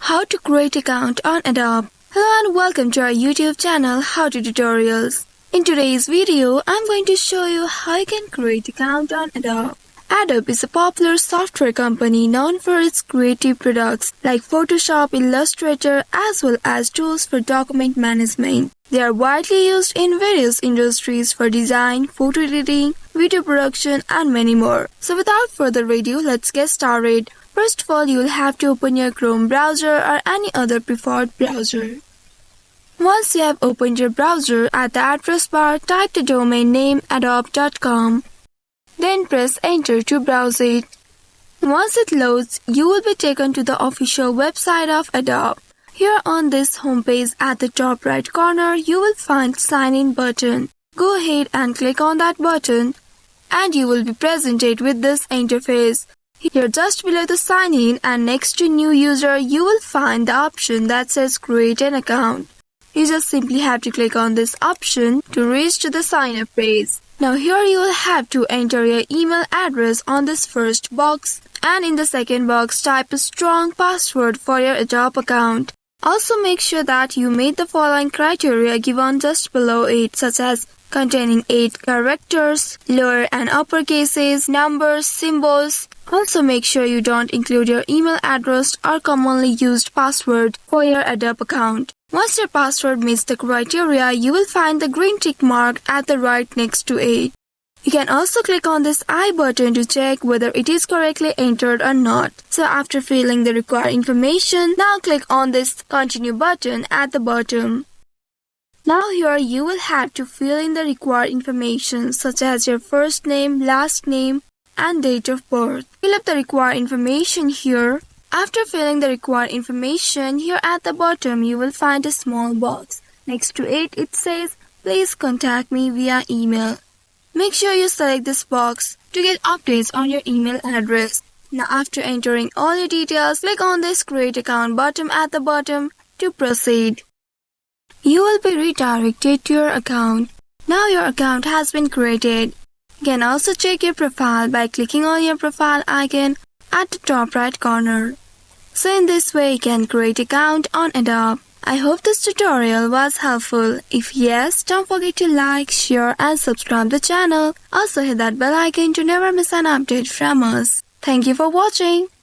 How to create account on Adobe. Hello and welcome to our YouTube channel How to Tutorials. In today's video, I'm going to show you how you can create account on Adobe. Adobe is a popular software company known for its creative products like Photoshop, Illustrator, as well as tools for document management. They are widely used in various industries for design, photo editing, video production, and many more. So without further ado, let's get started. First of all, you'll have to open your Chrome browser or any other preferred browser. Once you have opened your browser, at the address bar, type the domain name adobe.com. Then press enter to browse it. Once it loads, you will be taken to the official website of Adobe. Here on this homepage at the top right corner, you will find sign in button. Go ahead and click on that button and you will be presented with this interface. Here just below the sign in and next to new user, you will find the option that says create an account. You just simply have to click on this option to reach to the sign up page. Now here you will have to enter your email address on this first box and in the second box type a strong password for your Adobe account. Also make sure that you meet the following criteria given just below it, such as containing 8 characters, lower and upper cases, numbers, symbols. Also make sure you don't include your email address or commonly used password for your Adobe account. Once your password meets the criteria, you will find the green tick mark at the right next to it. You can also click on this I button to check whether it is correctly entered or not. So after filling the required information, now click on this continue button at the bottom. Now here you will have to fill in the required information such as your first name, last name, and date of birth. Fill up the required information here. After filling the required information, here at the bottom you will find a small box. Next to it, it says, please contact me via email. Make sure you select this box to get updates on your email address. Now after entering all your details, click on this create account button at the bottom to proceed. You will be redirected to your account. Now your account has been created. You can also check your profile by clicking on your profile icon at the top right corner. So in this way you can create account on Adobe. I hope this tutorial was helpful. If yes, don't forget to like, share and subscribe the channel. Also hit that bell icon to never miss an update from us. Thank you for watching.